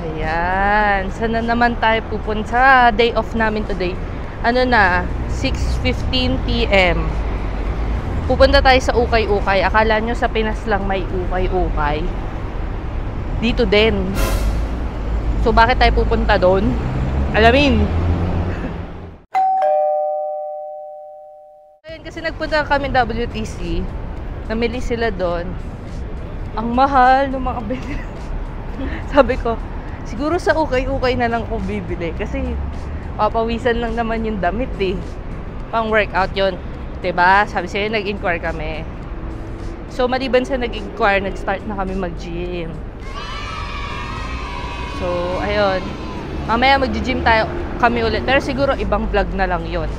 Ayan. Saan na naman tayo pupunta? Day off namin today. Ano na? 6:15 PM. Pupunta tayo sa Ukay-Ukay. Akala nyo sa Pinas lang may Ukay-Ukay. Dito din. So, bakit tayo pupunta doon? Alamin! Ayun, kasi nagpunta kami WTC. Namili sila doon. Ang mahal ng mga bili. Sabi ko, siguro sa Ukay-Ukay na lang ako bibili. Kasi papawisan lang naman yung damit eh. Pang workout yun. Diba? Sabi sa'yo, nag-inquire kami. So, maliban sa nag-inquire, nag-start na kami mag-gym. So, ayun. Mamaya mag-gym tayo kami ulit. Pero siguro ibang vlog na lang yun.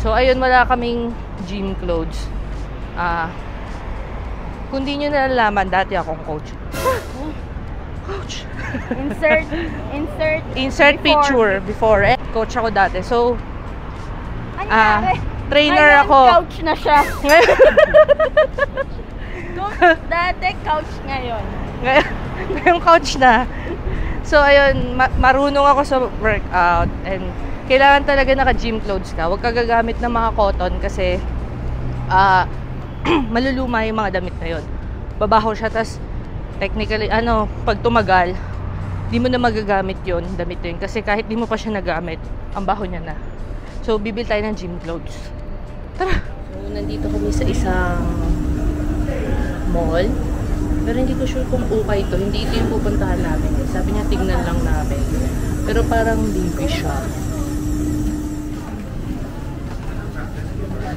So, ayun, wala kaming gym clothes. Kung di nyo nalalaman, dati akong coach. Coach. Insert picture before. Coach ako dati. So, trainer ako. Couch na siya. Dati couch ngayon. Ngayon couch na. So, ayun, marunong ako sa workout. And, kailangan talaga naka-gym clothes ka. Huwag ka gagamit ng mga cotton kasi maluluma yung mga damit na yun. Babaho siya, tas technically, pag tumagal, di mo na magagamit yun, damit yun. Kasi kahit di mo pa siya nagamit, ang baho niya na. So, bibil tayo ng gym clothes. Tara! So, nandito kami sa isang mall. Pero hindi ko sure kung ukay ito. Hindi ito yung pupuntahan namin. Sabi niya, tignan lang namin. Pero parang baby shop.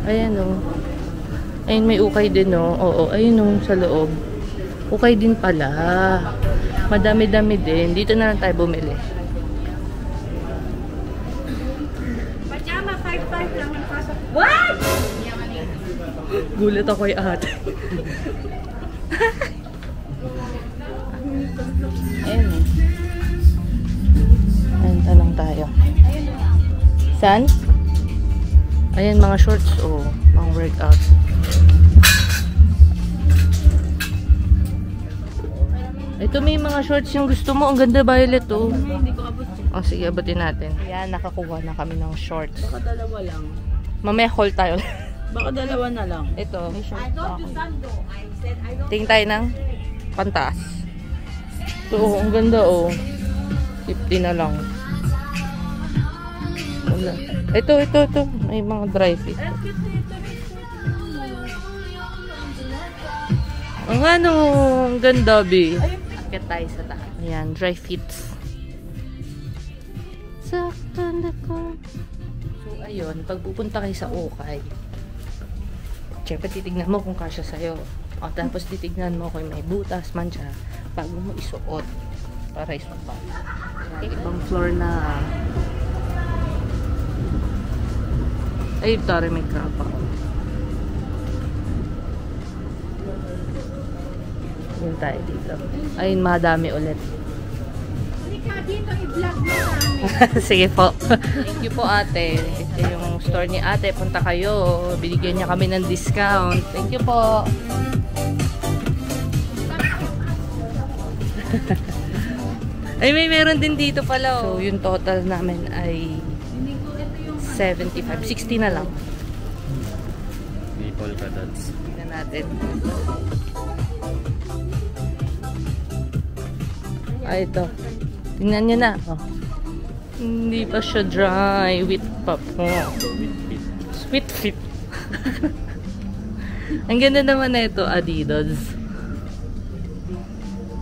Ayan o. Ayun, may ukay din o. Oo, ayun o, sa loob. Ukay din pala. Madami-dami din. Dito na lang tayo bumili. Pajama, 5-5 lang ang pasok. What? Gulat ako kay ate. Ayun o. Ayun, tanong tayo. Saan? Ayan, mga shorts o. Pang workout. Ito may mga shorts yung gusto mo. Ang ganda, violet oh. Hindi ko abot. Oh, sige, abutin natin. Ayan, nakakuha na kami ng shorts. Baka dalawa lang. Mamaya haul tayo. Baka dalawa na lang. Ito. May short pa ako. Tingin tayo ng pantaas. Ito oh, ang ganda oh. 50 na lang. Wala. Ito. May mga dry fit. Ang ang ganda, be. Akit tayo sa taas. Ayan, dry fits. Sa kanda ko. So, ayun, pag pupunta kayo sa Ukay, syempre titignan mo kung kasya sa'yo. O, tapos titignan mo kung may butas man siya bago mo isuot para isuot. Okay, ibang floor na. Ay, tari, may crap ako. Yun tayo dito. Ayun, madami ulit. Dito, i-vlog mo namin. Sige po. Thank you po ate. Ito yung store ni ate. Punta kayo. Binigyan niya kami ng discount. Thank you po. Ay, meron din dito pala. So, yung total namin ay 75. 60 na lang. May polka dots. Tingnan natin. Ay, ito. Tingnan nyo na. Oh. Hindi pa siya dry. Wet pa po. Sweet fit. Ang ganda naman na ito, Adidas.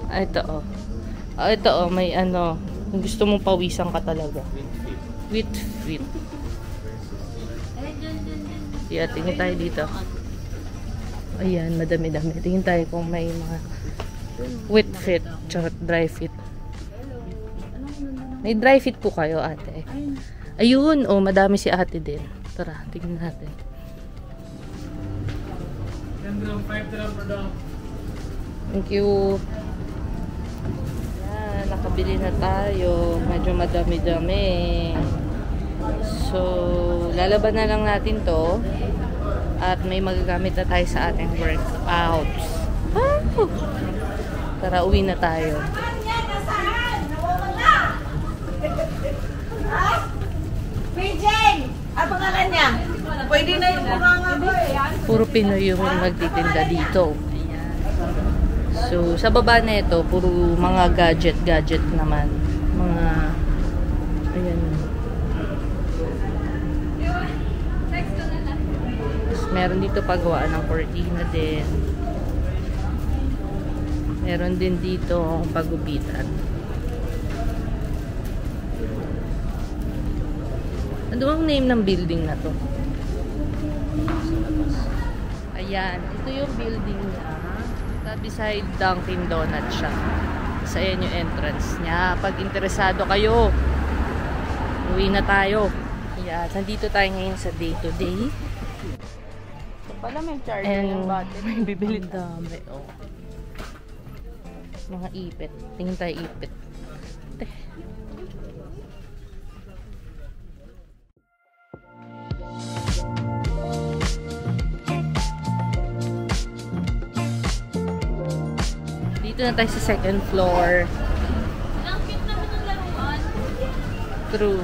Ito, oh. Ito, oh. May kung gusto mong pawisan ka talaga. Wet fit. Yeah, tingin tayo dito. Ayan, madami-dami. Tingin tayo kung may mga wet fit, tsaka dry fit. May dry fit po kayo, ate. Ayun, oh, madami si ate din. Tara, tignan natin. Thank you. Yan, nakabili na tayo. Medyo madami-dami. So, lalaban na lang natin to. At may magagamit na tayo sa ating workouts. Tara, uwi na tayo. Puro Pinoy yung nagtitinda dito. So, sa baba na ito, puro mga gadget naman. Mga, ayan. Tapos, meron dito pagawaan ng cortina din. Meron din dito ang pagupitan. Ano ang name ng building na to? Ayan, ito yung building niya. Beside Dunkin Donuts siya. Sa ayan yung entrance niya. Pag interesado kayo, uwi na tayo. Ayan, nandito tayo ngayon sa day-to-day. Pala may charger ng battery. May bibili dami. Oh. Mga ipit. Tingin tayo ipit. Dito na tayo sa second floor. Ang cute naman ng laruan. True.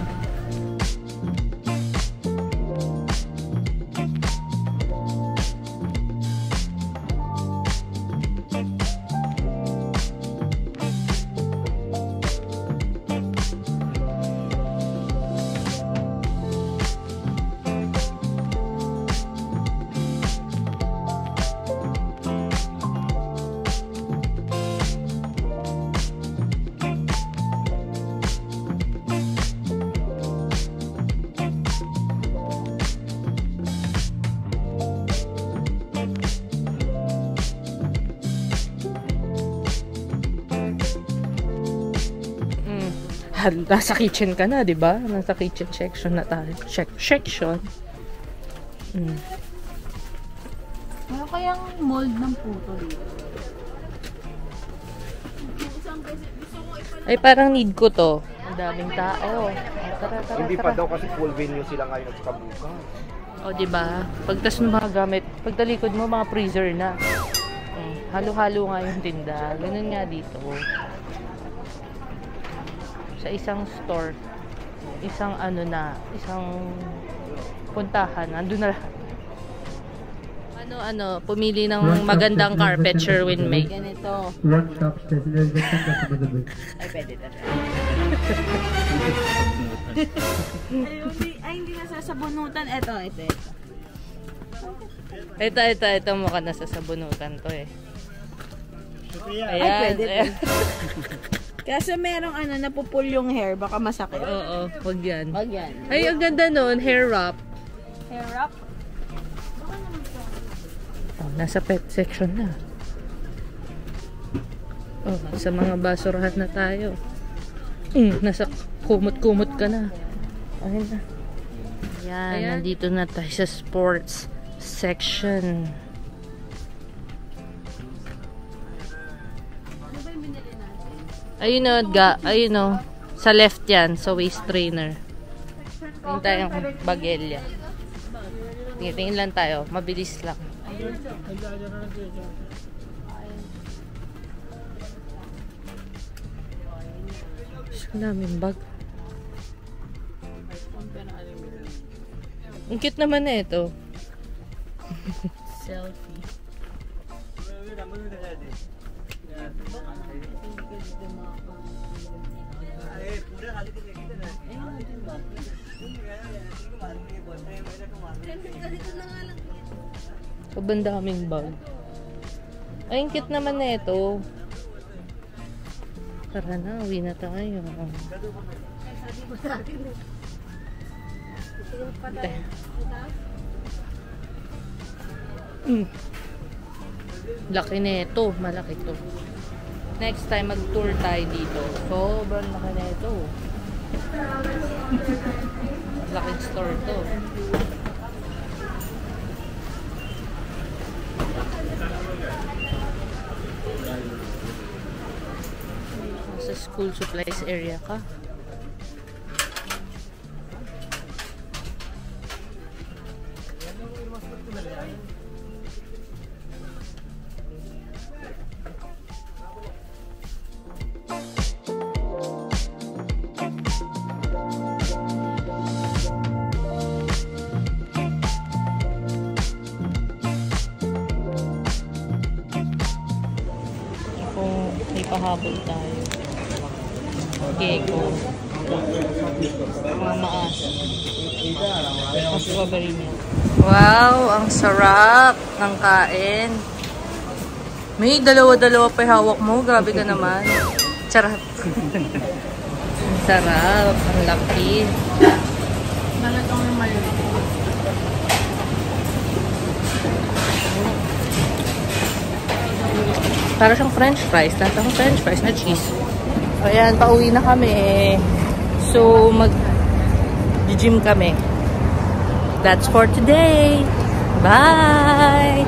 Nasa kitchen ka na, di ba? Nasa kitchen section na tayo. Section. Ano kayang mold ng puto dito? Ay, parang need ko to. Ang daming tao. Tara. Hindi pa daw kasi full venue sila ngayon sa Kabukan. O, di ba? Pagtas ng mga gamit, pagtalikod mo, mga freezer na. Halo-halo nga yung tinda. Ganun nga dito. Sa isang store, isang puntahan, andun na lahat. Pumili ng magandang carpet, Sherwin May. Ganito. Workshops kasi Ay, pwede na. Ay, hindi nasasabunutan. Ito. Ito mukha nasasabunutan to eh. Ayan. Ay, pwede. Kaso merong napupul yung hair, baka masakit. Oo, wag yan. Wag yan. Ay, ang ganda nun, hair wrap. Hair wrap? Oh, nasa pet section na. Oh, sa mga basurahan na tayo. Nasa kumot-kumot ka na. Ayun na. Ayan, nandito na tayo sa sports section. Ayun o, sa left yan, sa waist trainer. Tingin tayong bagelya. Tingin lang tayo, mabilis lang. Ang daming bag. Ang cute naman na ito. Selfie. Sobrang daming bag. Ay, ang cute naman na ito. Tara na, uwi na tayo. Laki na ito. Malaki to. Next time mag-tour tayo dito. Sobrang laki na ito. Laking store to. Sa school supplies area ka. Pahabol tayo. Gecko. Mga maas. Mas strawberry niya. Wow, ang sarap ng kain. May dalawa-dalawa pa hawak mo. Grabe ka naman. Charot. Ang sarap. Ang laki. Talagang naman. Para siyang french fries. Lahat ng french fries na cheese. Ayan, pauwi na kami. So, mag-gym kami. That's for today. Bye!